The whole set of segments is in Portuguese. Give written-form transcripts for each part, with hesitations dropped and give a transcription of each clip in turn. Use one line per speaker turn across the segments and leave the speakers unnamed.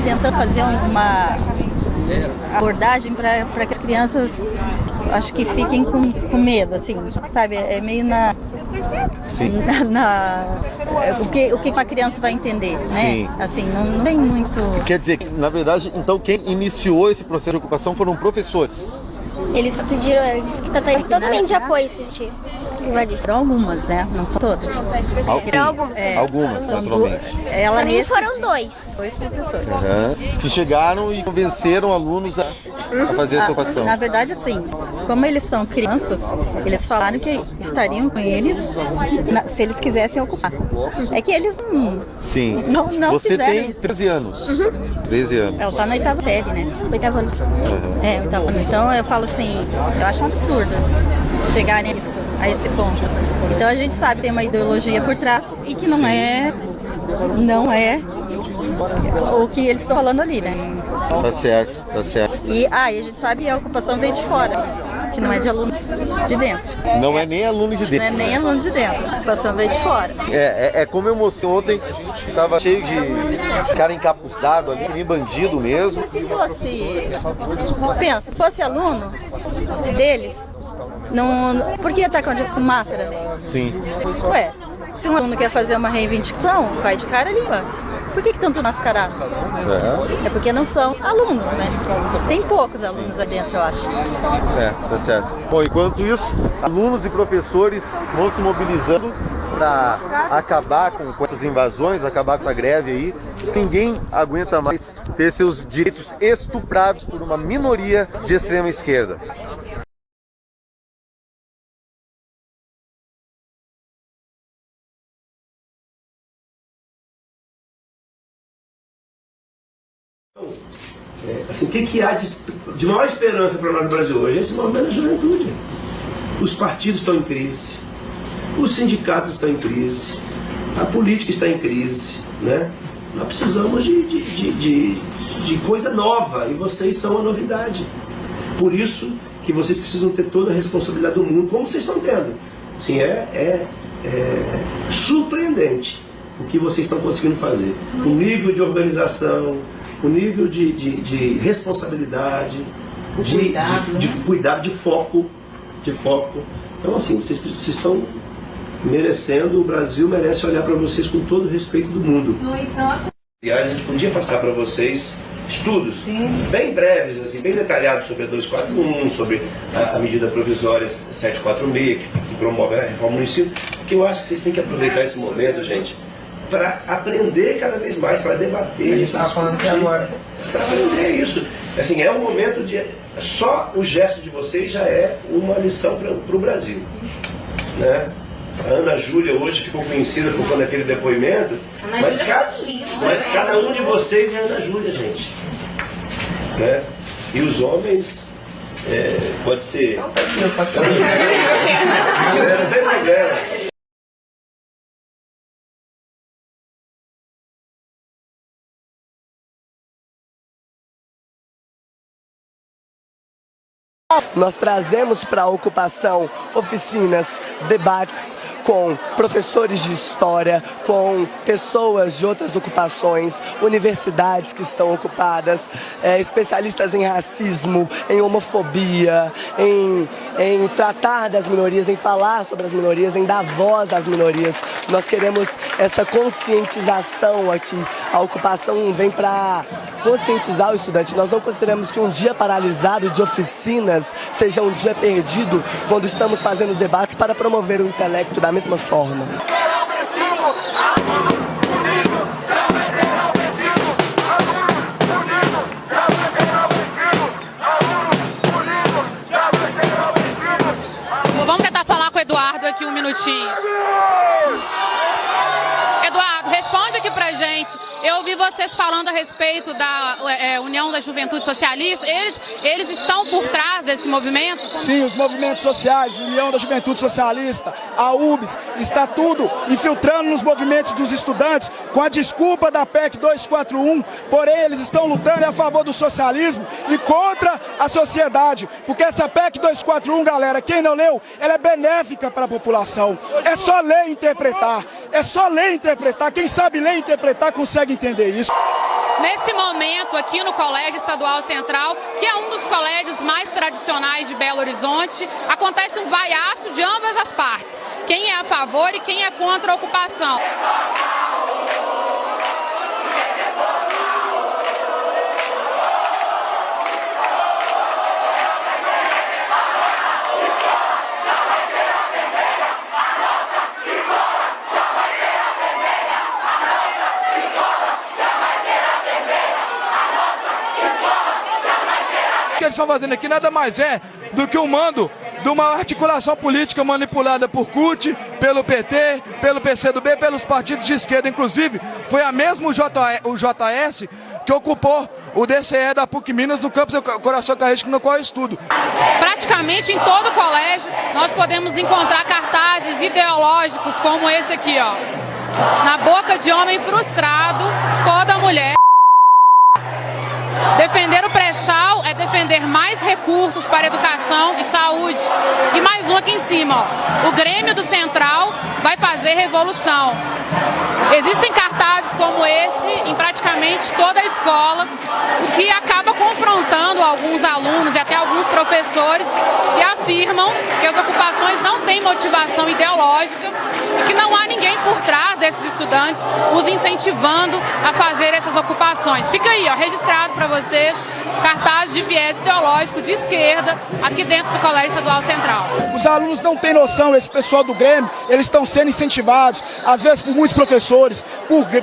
tentando fazer uma abordagem para que as crianças, acho que fiquem com medo, assim, sabe? É meio o que uma criança vai entender, né?
Sim.
Assim, não tem muito...
Quer dizer, na verdade, então quem iniciou esse processo de ocupação foram professores?
Eles pediram, eles disseram que tá tendo totalmente de apoio assistir.
Foram algumas, né? Não são todas.
Algumas, naturalmente.
Pra mim foram dois
professores.
Que chegaram e convenceram alunos a fazer essa ocupação.
Na verdade, assim, como eles são crianças, eles falaram que estariam com eles se eles quisessem ocupar. É que eles
Sim.
não
Você
fizeram
tem
isso.
13 anos. 13 anos.
Ela tá na 8ª série, né?
8º ano.
Oitavo ano. Então eu falo assim, eu acho um absurdo chegarem a esse ponto. Então a gente sabe que tem uma ideologia por trás e que não é o que eles estão falando ali, né?
Tá certo, tá certo.
E a gente sabe que a ocupação veio de fora, que não é de aluno de dentro.
Não é nem aluno de
Não
dentro.
é nem aluno de dentro, a ocupação veio de fora.
É como eu mostrei ontem, que tava cheio de cara encapuçado ali, nem bandido mesmo.
Se fosse aluno deles, por que tá com máscara?
Sim.
Ué, se um aluno quer fazer uma reivindicação, vai de cara ali, ó. Por que estão tudo mascarados? É porque não são alunos, né? Tem poucos alunos lá dentro, eu acho.
Tá certo. Bom, enquanto isso, alunos e professores vão se mobilizando para acabar com essas invasões, acabar com a greve aí. Ninguém aguenta mais ter seus direitos estuprados por uma minoria de extrema esquerda.
Assim, o que há de maior esperança para nós no Brasil hoje? Esse movimento da juventude. Os partidos estão em crise, os sindicatos estão em crise, a política está em crise, né? Nós precisamos de coisa nova e vocês são a novidade. Por isso que vocês precisam ter toda a responsabilidade do mundo, como vocês estão tendo. Assim, é surpreendente o que vocês estão conseguindo fazer. O nível de organização, o nível de responsabilidade, de cuidado, de foco. Então, assim, vocês estão merecendo, o Brasil merece olhar para vocês com todo o respeito do mundo. E a gente podia passar para vocês estudos bem breves, assim, bem detalhados sobre a 241, sobre a medida provisória 746, que promove a reforma do ensino, porque eu acho que vocês têm que aproveitar esse momento, gente, para aprender cada vez mais, para debater. A gente está falando aqui agora. Para aprender isso. Assim, é um momento de... Só o gesto de vocês já é uma lição para o Brasil. Né? A Ana Júlia hoje ficou conhecida por conta daquele depoimento, mas cada um de vocês é Ana Júlia, gente. Né? E os homens, pode ser... Não tem problema.
Nós trazemos para a ocupação oficinas, debates com professores de história, com pessoas de outras ocupações, universidades que estão ocupadas, especialistas em racismo, em homofobia, em tratar das minorias, em falar sobre as minorias, em dar voz às minorias. Nós queremos essa conscientização aqui. A ocupação vem para conscientizar o estudante. Nós não consideramos que um dia paralisado de oficinas seja um dia perdido quando estamos fazendo debates para promover o intelecto da mesma forma.
Vamos tentar falar com o Eduardo aqui um minutinho. Eduardo, responde aqui pra gente. Eu ouvi vocês falando a respeito da União da Juventude Socialista. Eles estão por trás desse movimento?
Sim, os movimentos sociais, União da Juventude Socialista, a UBS, está tudo infiltrando nos movimentos dos estudantes com a desculpa da PEC 241. Porém, eles estão lutando a favor do socialismo e contra a sociedade. Porque essa PEC 241, galera, quem não leu, ela é benéfica para a população. É só ler e interpretar. É só ler e interpretar. Quem sabe sabe ler e interpretar consegue entender isso.
Nesse momento, aqui no Colégio Estadual Central, que é um dos colégios mais tradicionais de Belo Horizonte, acontece um vaiaço de ambas as partes. Quem é a favor e quem é contra a ocupação.
O que eles estão fazendo aqui nada mais é do que um mando de uma articulação política manipulada por CUT, pelo PT, pelo PCdoB, pelos partidos de esquerda. Inclusive, foi a mesma o JS que ocupou o DCE da PUC Minas no campus Coração Eucarístico, no qual eu estudo.
Praticamente em todo o colégio nós podemos encontrar cartazes ideológicos como esse aqui, ó. Na boca de homem frustrado, toda mulher. Defender o pré-sal é defender mais recursos para educação e saúde. E mais um aqui em cima, ó. O Grêmio do Central vai fazer revolução. Existem cartazes como esse em praticamente toda a escola, o que acaba confrontando alguns alunos e até alguns professores que afirmam que as ocupações não têm motivação ideológica e que não há ninguém por trás desses estudantes os incentivando a fazer essas ocupações. Fica aí, ó, registrado para vocês, cartazes de viés ideológico de esquerda aqui dentro do Colégio Estadual Central.
Os alunos não têm noção, esse pessoal do Grêmio, eles estão sendo incentivados, às vezes por muitos professores,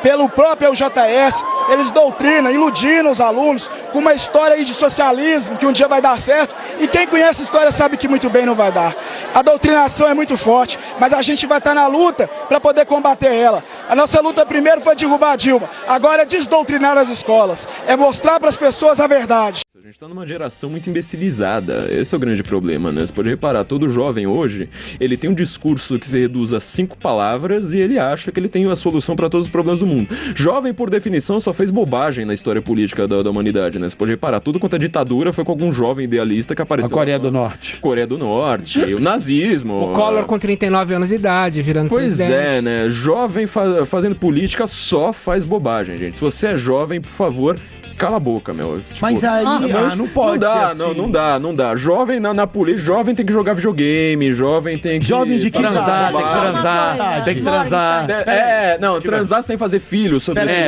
pelo próprio JS, eles doutrinam, iludindo os alunos com uma história aí de socialismo, que um dia vai dar certo, e quem conhece a história sabe que muito bem não vai dar. A doutrinação é muito forte, mas a gente vai estar na luta para poder combater ela. A nossa luta primeiro foi derrubar a Dilma, agora é desdoutrinar as escolas, é mostrar para as pessoas a verdade.
A gente tá numa geração muito imbecilizada, esse é o grande problema, né? Você pode reparar, todo jovem hoje, ele tem um discurso que se reduz a 5 palavras e ele acha que ele tem a solução para todos os problemas do mundo. Jovem, por definição, só fez bobagem na história política da humanidade, né? Você pode reparar, tudo quanto é ditadura foi com algum jovem idealista que apareceu.
A Coreia do Norte.
Coreia do Norte, o nazismo.
O Collor com 39 anos de idade, virando presidente.
Pois é, né? Jovem fazendo política só faz bobagem, gente. Se você é jovem, por favor, cala a boca, meu. Tipo,
mas aí, não pode.
Não dá. Jovem na polícia, jovem tem que jogar videogame, jovem tem que...
Jovem de que transar, tem que transar.
Transar sem fazer filho,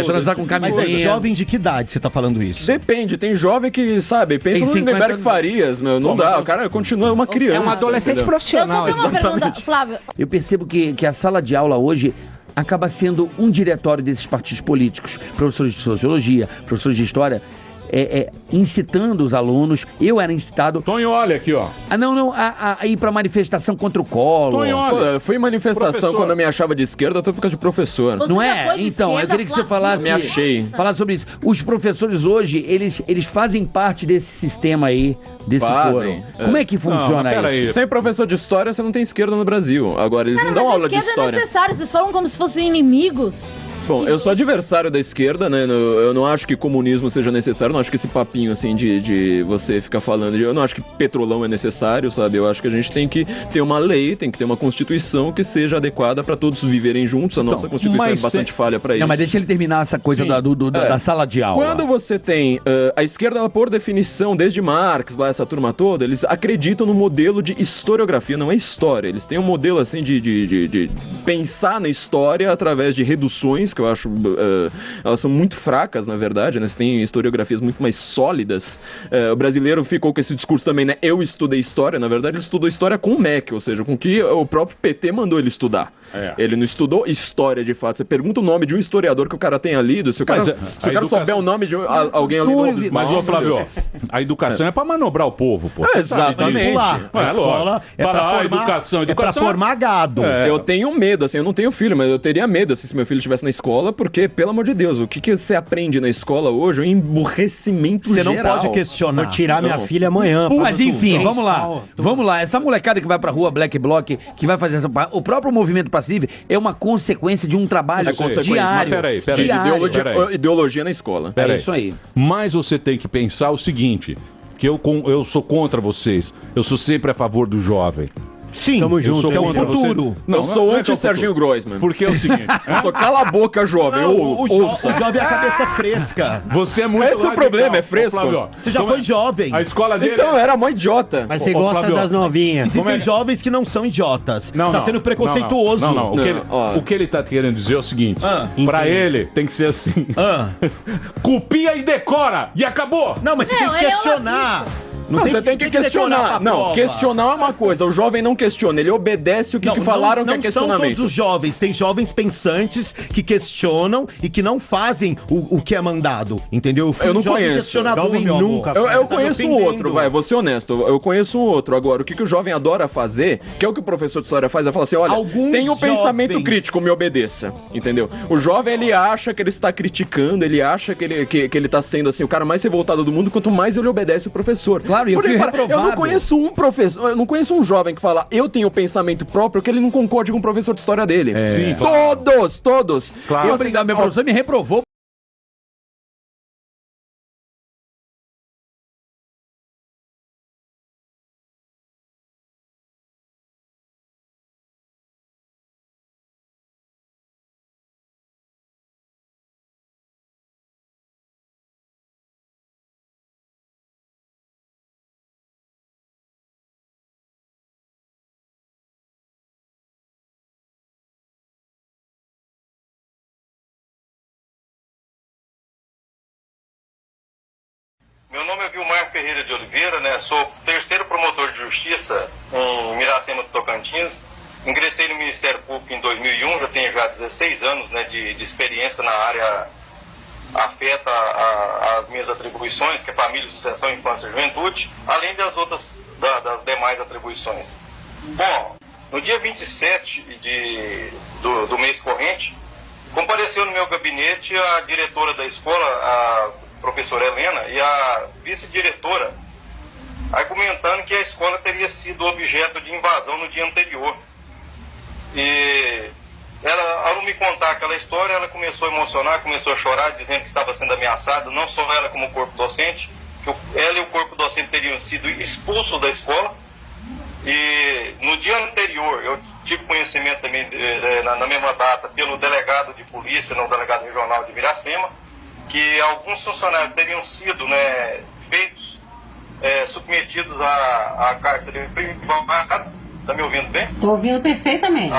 transar com camisinha.
Mas jovem de que idade você tá falando isso?
Depende, tem jovem que, sabe, pensa no Lindenberg Farias, meu, não dá, o cara continua uma criança.
É um adolescente, entendeu? Profissional.
Eu só tenho uma pergunta, Flávio.
Eu percebo que a sala de aula hoje acaba sendo um diretório desses partidos políticos, professores de sociologia, professores de história, incitando os alunos. Eu era incitado...
Tonho, olha aqui, ó.
A ir pra manifestação contra o Collor.
Tonho, olha. Fui em manifestação professor. Quando eu me achava de esquerda, tô por causa de professor.
Você não é? Então, esquerda, eu queria que você falasse...
Me achei.
Falar sobre isso. Os professores hoje, eles fazem parte desse sistema aí, desse fórum. Como é que funciona isso?
Aí. Sem professor de história, você não tem esquerda no Brasil. Agora, eles não dão aula de história.
A esquerda é necessária, vocês falam como se fossem inimigos.
Bom, eu sou adversário da esquerda, né? Eu não acho que comunismo seja necessário, não acho que esse papinho, assim, de você ficar falando eu não acho que petrolão é necessário, sabe? Eu acho que a gente tem que ter uma lei, tem que ter uma constituição que seja adequada para todos viverem juntos. A nossa constituição é bastante falha para isso.
Não, mas deixa ele terminar essa coisa da sala de aula.
Quando você tem a esquerda, ela, por definição, desde Marx, lá essa turma toda, eles acreditam no modelo de historiografia, não é história. Eles têm um modelo, assim, de pensar na história através de reduções, que eu acho, elas são muito fracas, na verdade, né? Você tem historiografias muito mais sólidas. O brasileiro ficou com esse discurso também, né? Eu estudei história, na verdade ele estudou história com o MEC, ou seja, com que o próprio PT mandou ele estudar. Ele não estudou história de fato. Você pergunta o nome de um historiador que o cara tenha lido, se o cara souber o nome de alguém ali...
Mas, ô Flávio, a educação é pra manobrar o povo, pô.
Exatamente.
A escola é pra
educação
é pra formar gado.
Eu tenho medo, assim, eu não tenho filho, mas eu teria medo, assim, se meu filho estivesse na escola, porque, pelo amor de Deus, o que você aprende na escola hoje é um emburrecimento geral.
Você não pode questionar. Vou tirar minha filha amanhã.
Mas enfim, vamos lá. Vamos lá. Essa molecada que vai pra rua, Black Bloc, que vai fazer essa... O próprio movimento passivo é uma consequência de um trabalho diário.
Peraí.
Ideologia na escola.
É isso aí.
Mas você tem que pensar o seguinte, que eu sou contra vocês. Eu sou sempre a favor do jovem.
Sim,
tamo junto.
É o futuro.
Eu sou anti-Serginho Groisman.
Porque é o seguinte...
Eu sou cala a boca, jovem. Ouça.
O jovem é a cabeça fresca.
Você é muito
Esse é o problema, é fresco.
Flávio,
Você já foi jovem.
A escola dele...
Então, era mó idiota.
Mas você gosta
Flávio,
das novinhas.
Existem jovens que não são idiotas. Tá sendo preconceituoso.
Não. O que ele tá querendo dizer é o seguinte. Pra ele, tem que ser assim. Copia e decora. E acabou.
Não, mas você tem que questionar.
Não, você tem que questionar. Não, questionar é uma coisa. O jovem não questiona, ele obedece o que falaram que é questionamento.
Não são todos os jovens. Tem jovens pensantes que questionam e que não fazem o que é mandado, entendeu?
Eu não conheço. Eu conheço um outro, vou ser honesto. Eu conheço um outro. Agora, o que o jovem adora fazer, que é o que o professor de história faz, é falar assim, olha, tem um pensamento crítico, me obedeça, entendeu? O jovem, ele acha que ele está criticando, ele acha que ele tá sendo assim, o cara mais revoltado do mundo, quanto mais ele obedece o professor.
Claro, eu
não conheço um professor, eu não conheço um jovem que fala, eu tenho pensamento próprio, que ele não concorde com o professor de história dele.
Sim,
todos.
Claro. Obrigado, meu professor me reprovou.
Meu nome é Vilmar Ferreira de Oliveira, né? Sou terceiro promotor de justiça em Miracema do Tocantins. Ingressei no Ministério Público em 2001, já tenho 16 anos, né, de experiência na área afeta as minhas atribuições, que é família, sucessão, infância e juventude, além das outras, das demais atribuições. Bom, no dia 27 do mês corrente, compareceu no meu gabinete a diretora da escola, a professora Helena, e a vice-diretora, argumentando que a escola teria sido objeto de invasão no dia anterior. E ela, ao me contar aquela história, ela começou a emocionar, começou a chorar, dizendo que estava sendo ameaçada, não só ela como o corpo docente, que ela e o corpo docente teriam sido expulsos da escola. E no dia anterior, eu tive conhecimento também, na mesma data, pelo delegado de polícia, no delegado regional de Miracema, que alguns funcionários teriam sido, né, feitos, submetidos à cárcere privada. Está me ouvindo bem?
Estou ouvindo perfeitamente.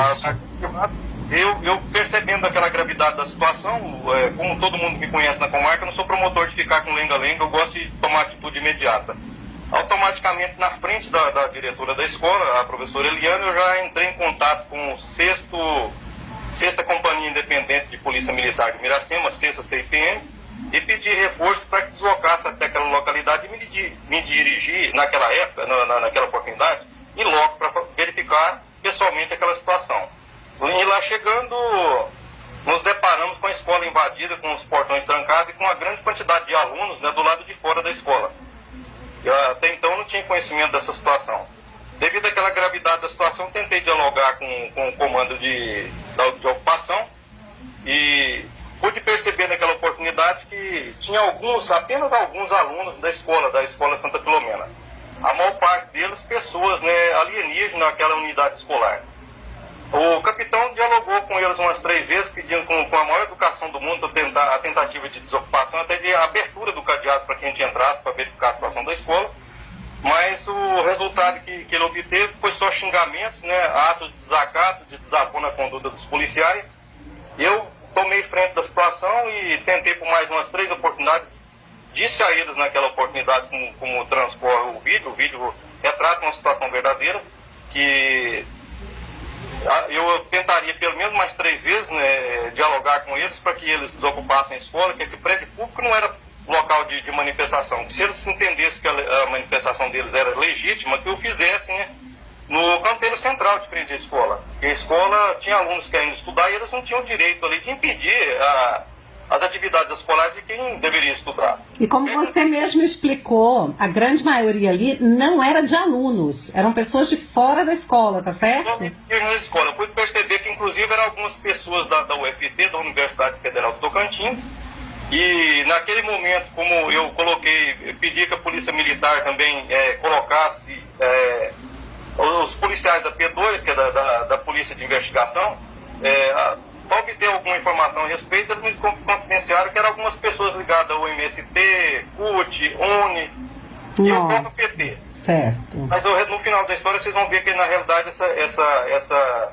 Eu percebendo aquela gravidade da situação, como todo mundo me conhece na comarca, eu não sou promotor de ficar com lenga-lenga, eu gosto de tomar atitude imediata. Automaticamente, na frente da diretora da escola, a professora Eliane, eu já entrei em contato com o sexta Companhia Independente de Polícia Militar de Miracema, sexta CIPM, e pedi reforço para que deslocasse até aquela localidade e me dirigir, naquela época, naquela oportunidade, e logo para verificar pessoalmente aquela situação. E lá chegando, nos deparamos com a escola invadida, com os portões trancados e com uma grande quantidade de alunos, né, do lado de fora da escola. Eu, até então, não tinha conhecimento dessa situação. Devido àquela gravidade da situação, tentei dialogar com o comando de ocupação e pude perceber naquela oportunidade que tinha apenas alguns alunos da escola Santa Filomena. A maior parte deles, pessoas, né, alienígenas naquela unidade escolar. O capitão dialogou com eles umas 3 vezes, pedindo com a maior educação do mundo a tentativa de desocupação, até de abertura do cadeado para que a gente entrasse para verificar a situação da escola. Mas o resultado que ele obteve foi só xingamentos, né, atos de desacato, de desaforo na conduta dos policiais. Eu tomei frente da situação e tentei por mais umas 3 oportunidades. Disse a eles naquela oportunidade, como transcorre o vídeo retrata uma situação verdadeira, que eu tentaria pelo menos mais 3 vezes, né, dialogar com eles para que eles desocupassem a escola, que o prédio público não era local de manifestação. Se eles entendessem que a manifestação deles era legítima, que o fizessem, né, no canteiro central de frente à escola. Porque a escola tinha alunos querendo estudar e eles não tinham direito ali de impedir as atividades escolares de quem deveria estudar.
E como você mesmo explicou, a grande maioria ali não era de alunos, eram pessoas de fora da escola, tá certo?
Na escola, eu pude perceber que inclusive eram algumas pessoas da UFT, da Universidade Federal do Tocantins, e naquele momento, como eu pedi que a Polícia Militar também colocasse os policiais da polícia de investigação, para obter alguma informação a respeito, eles me confidenciaram que eram algumas pessoas ligadas ao MST, CUT, UNE e o próprio PT.
Certo.
Mas no final da história vocês vão ver que na realidade essa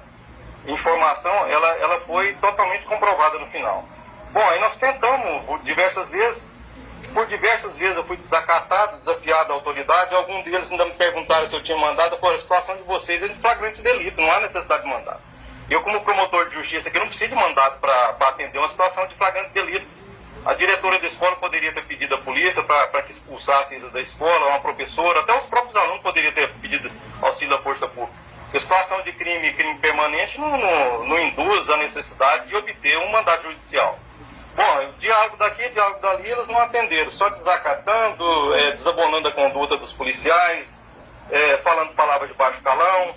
informação ela foi totalmente comprovada no final. Bom, aí nós tentamos por diversas vezes eu fui desacatado, desafiado à autoridade. Alguns deles ainda me perguntaram se eu tinha mandado. Pô, a situação de vocês é de flagrante delito, não há necessidade de mandado. Eu, como promotor de justiça aqui, não preciso de mandado para atender uma situação de flagrante delito. A diretora da escola poderia ter pedido à polícia para que expulsasse eles da escola, uma professora, até os próprios alunos poderiam ter pedido auxílio da força pública. A situação de crime permanente não induz a necessidade de obter um mandado judicial. Bom, diálogo daqui, diálogo dali, eles não atenderam, só desacatando, desabonando a conduta dos policiais, falando palavras de baixo calão,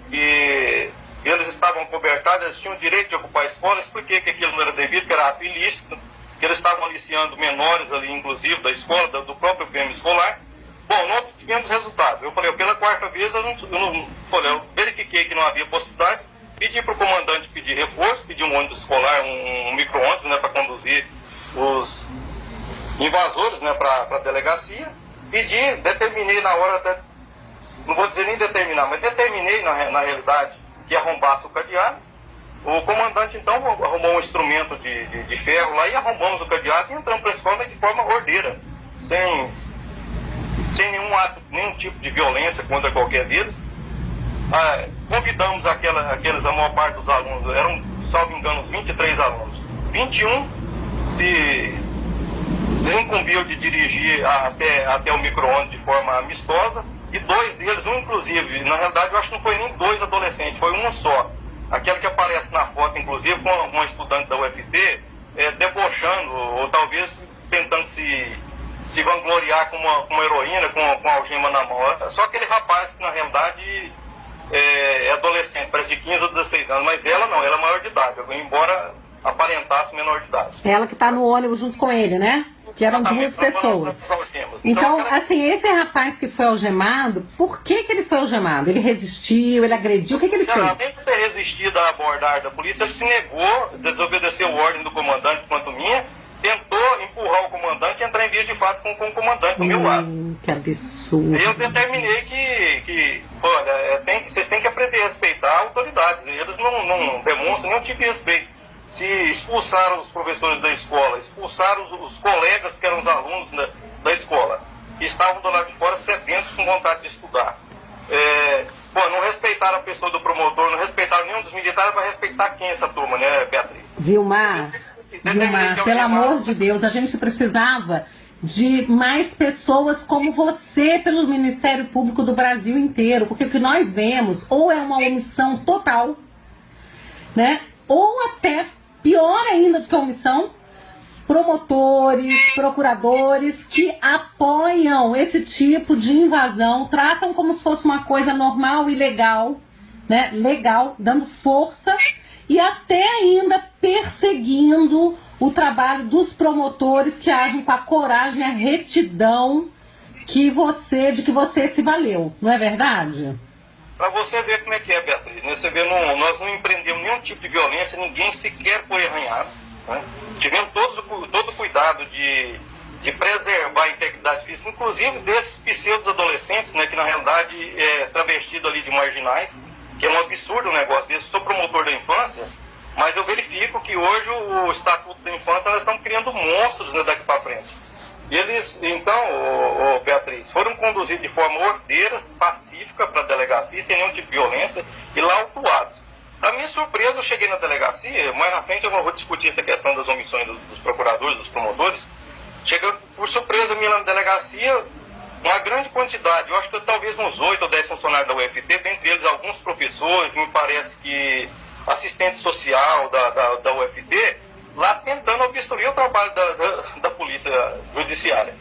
e eles estavam cobertados, eles tinham o direito de ocupar a escola. Expliquei que aquilo não era devido, que era ato ilícito, que eles estavam aliciando menores ali, inclusive, da escola, do próprio PM escolar. Bom, não tivemos resultado. Eu falei, pela quarta vez, eu verifiquei que não havia possibilidade, pedi para o comandante pedir reforço, pedi um ônibus escolar, um micro-ônibus, né, para conduzir os invasores, né, para a delegacia. Determinei na hora, não vou dizer nem determinar, mas determinei na realidade que arrombasse o cadeado. O comandante então arrumou um instrumento de ferro lá e arrombamos o cadeado e entramos para a escola de forma ordeira, sem nenhum tipo de violência contra qualquer deles. Convidamos aqueles, a maior parte dos alunos, eram, salvo engano, 23 alunos. 21 se incumbiu de dirigir até o micro-ônibus de forma amistosa, e 2 deles, um inclusive, na realidade eu acho que não foi nem 2 adolescentes, foi um só. Aquele que aparece na foto, inclusive, com uma estudante da UFT, debochando, ou talvez tentando se vangloriar com uma heroína, com a algema na mão. Só aquele rapaz que, na realidade, é adolescente, parece de 15 ou 16 anos, mas ela não, ela é maior de idade, embora aparentasse menor de idade.
Ela que está no ônibus junto com ele, né? Que eram 2 pessoas. Então, assim, esse rapaz que foi algemado, por que ele foi algemado? Ele resistiu, ele agrediu, o que ele fez?
Além de ter resistido à abordagem da polícia, ele se negou, desobedeceu a ordem do comandante quanto minha, tentou empurrar o comandante e entrar em vias de fato com o comandante do meu lado.
Que absurdo.
Eu determinei que olha, vocês têm que aprender a respeitar a autoridade. Eles não demonstram nenhum tipo de respeito. Se expulsaram os professores da escola, expulsaram os colegas que eram os alunos da escola, que estavam do lado de fora sedentos com vontade de estudar. Não respeitaram a pessoa do promotor, não respeitaram nenhum dos militares, vai respeitar quem essa turma, né, Beatriz?
Vilmar, pelo amor de Deus, a gente precisava de mais pessoas como você pelo Ministério Público do Brasil inteiro, porque o que nós vemos ou é uma omissão total, né? Ou até, pior ainda do que a omissão, promotores, procuradores que apoiam esse tipo de invasão, tratam como se fosse uma coisa normal e legal, né? Legal, dando força e até ainda perseguindo o trabalho dos promotores que agem com a coragem e a retidão de que você se valeu, não é verdade?
Para você ver como é que é, Beatriz, né? Você vê, nós não empreendemos nenhum tipo de violência, ninguém sequer foi arranhado, né? Tivemos todo o cuidado de preservar a integridade física, inclusive desses pseudo-adolescentes, né, que na realidade é travestido ali de marginais, que é um absurdo o negócio desse. Eu sou promotor da infância, mas eu verifico que hoje o Estatuto da Infância nós estamos criando monstros, né, daqui para frente. Eles, então, Beatriz, foram conduzidos de forma ordeira, pacífica para a delegacia, sem nenhum tipo de violência, e lá autuados. Para minha surpresa, eu cheguei na delegacia, mais na frente eu vou discutir essa questão das omissões dos procuradores, dos promotores. Chegando por surpresa minha na delegacia, uma grande quantidade, eu acho que talvez uns 8 ou 10 funcionários da UFT, dentre eles alguns professores, me parece que assistente social da UFT, lá tentando obstruir o trabalho da polícia judiciária.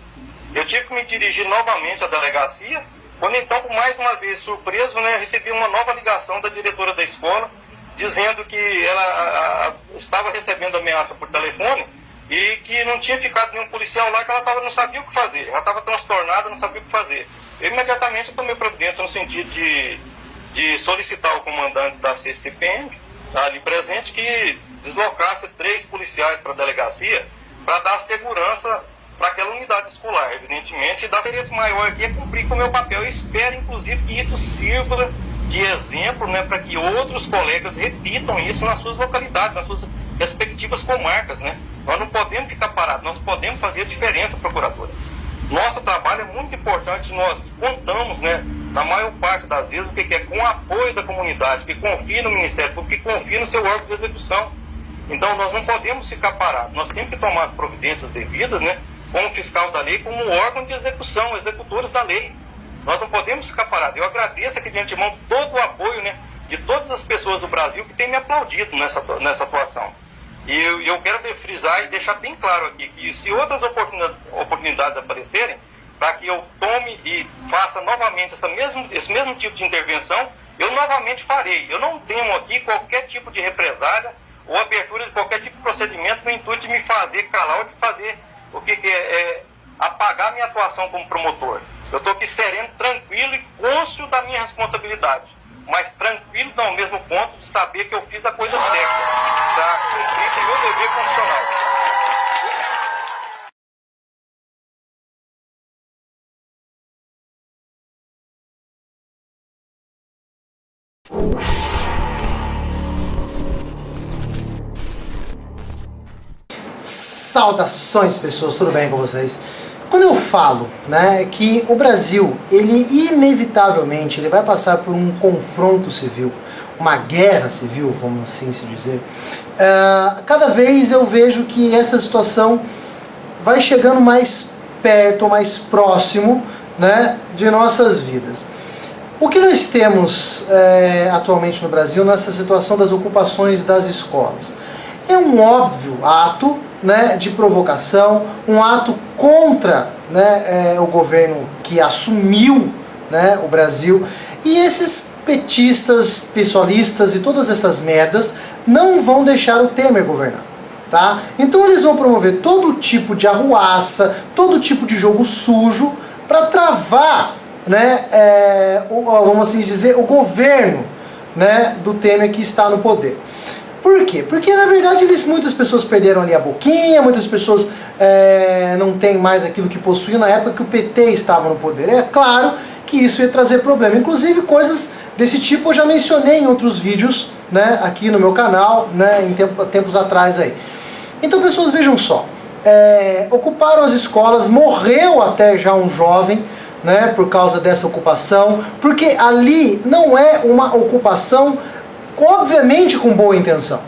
Eu tive que me dirigir novamente à delegacia, quando então, por mais uma vez surpreso, né, recebi uma nova ligação da diretora da escola, dizendo que ela estava recebendo ameaça por telefone e que não tinha ficado nenhum policial lá, que ela não sabia o que fazer. Ela estava transtornada, não sabia o que fazer. Eu imediatamente tomei providência no sentido de de solicitar ao comandante da CCPM, ali presente, que deslocasse 3 policiais para a delegacia para dar segurança para aquela unidade escolar, evidentemente, e dar interesse maior aqui é cumprir com o meu papel. Eu espero, inclusive, que isso sirva de exemplo, né, para que outros colegas repitam isso nas suas localidades, nas suas respectivas comarcas, né? Nós não podemos ficar parados, nós podemos fazer a diferença, procuradora. Nosso trabalho é muito importante, nós contamos, né, na maior parte das vezes, o que é com o apoio da comunidade, que confia no Ministério Público, que confia no seu órgão de execução. Então nós não podemos ficar parados, nós temos que tomar as providências devidas, né, como fiscal da lei, como órgão de execução, executores da lei. Nós não podemos ficar parados. Eu agradeço aqui de antemão todo o apoio, né, de todas as pessoas do Brasil que têm me aplaudido nessa atuação. E eu quero frisar e deixar bem claro aqui que se outras oportunidades aparecerem, para que eu tome e faça novamente esse mesmo tipo de intervenção, eu novamente farei. Eu não temo aqui qualquer tipo de represália ou abertura de qualquer tipo de procedimento no intuito de me fazer calar ou de fazer o que é apagar minha atuação como promotor. Eu estou aqui sereno, tranquilo e cônscio da minha responsabilidade, mas tranquilo ao mesmo ponto de saber que eu fiz a coisa certa, para cumprir o meu dever constitucional.
Saudações, pessoas, tudo bem com vocês? Quando eu falo, né, que o Brasil, ele inevitavelmente ele vai passar por um confronto civil, uma guerra civil, vamos assim se dizer, cada vez eu vejo que essa situação vai chegando mais perto, mais próximo, né, de nossas vidas. O que nós temos atualmente no Brasil nessa situação das ocupações das escolas? É um óbvio ato, né, de provocação, um ato contra, né, o governo que assumiu, né, o Brasil, e esses petistas, pessoalistas e todas essas merdas não vão deixar o Temer governar, tá? Então eles vão promover todo tipo de arruaça, todo tipo de jogo sujo para travar, né, vamos assim dizer, o governo, né, do Temer que está no poder. Por quê? Porque na verdade muitas pessoas perderam ali a boquinha, muitas pessoas não têm mais aquilo que possuíam na época que o PT estava no poder. É claro que isso ia trazer problema. Inclusive coisas desse tipo eu já mencionei em outros vídeos, né, aqui no meu canal, né, em tempos atrás aí. Então pessoas, vejam só, ocuparam as escolas, morreu até já um jovem, né, por causa dessa ocupação, porque ali não é uma ocupação obviamente com boa intenção.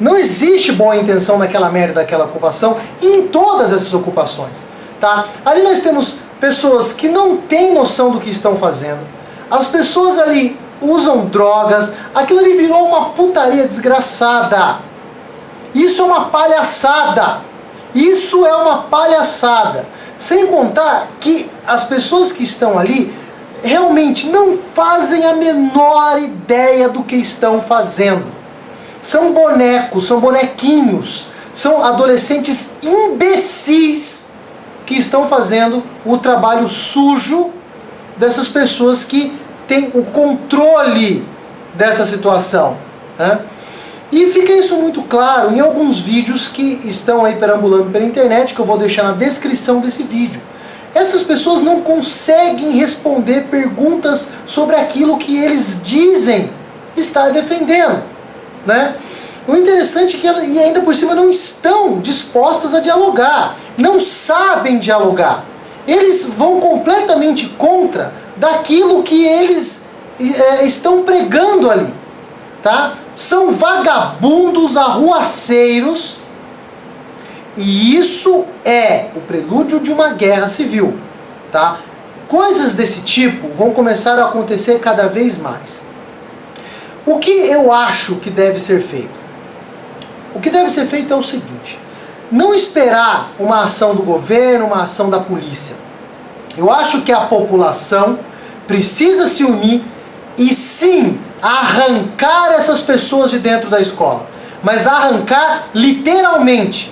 Não existe boa intenção naquela merda daquela ocupação e em todas essas ocupações, tá? Ali nós temos pessoas que não têm noção do que estão fazendo. As pessoas ali usam drogas, aquilo ali virou uma putaria desgraçada. Isso é uma palhaçada. Isso é uma palhaçada. Sem contar que as pessoas que estão ali realmente não fazem a menor ideia do que estão fazendo. São bonecos, são bonequinhos, são adolescentes imbecis que estão fazendo o trabalho sujo dessas pessoas que têm o controle dessa situação, né? E fica isso muito claro em alguns vídeos que estão aí perambulando pela internet, que eu vou deixar na descrição desse vídeo. Essas pessoas não conseguem responder perguntas sobre aquilo que eles dizem estar defendendo, né? O interessante é que e ainda por cima não estão dispostas a dialogar, não sabem dialogar. Eles vão completamente contra daquilo que eles estão pregando ali, tá? São vagabundos, arruaceiros. E isso é o prelúdio de uma guerra civil, tá? Coisas desse tipo vão começar a acontecer cada vez mais. O que eu acho que deve ser feito? O que deve ser feito é o seguinte: não esperar uma ação do governo, uma ação da polícia. Eu acho que a população precisa se unir e sim arrancar essas pessoas de dentro da escola, mas arrancar literalmente.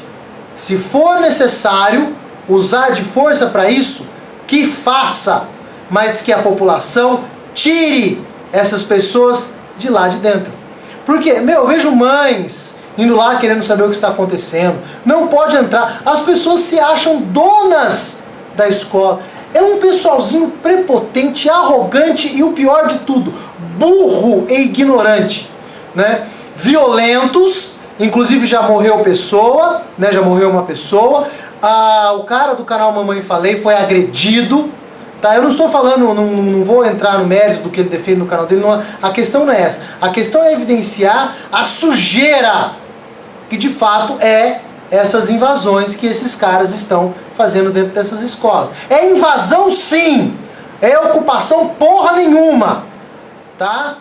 Se for necessário usar de força para isso, que faça, mas que a população tire essas pessoas de lá de dentro. Porque, eu vejo mães indo lá querendo saber o que está acontecendo. Não pode entrar. As pessoas se acham donas da escola. É um pessoalzinho prepotente, arrogante e o pior de tudo, burro e ignorante, né? Violentos, inclusive já morreu pessoa, né? Já morreu uma pessoa. O cara do canal Mamãe Falei foi agredido. Tá, eu não estou falando, não vou entrar no mérito do que ele defende no canal dele, não, a questão não é essa. A questão é evidenciar a sujeira que de fato é essas invasões que esses caras estão fazendo dentro dessas escolas. É invasão sim, é ocupação porra nenhuma, tá?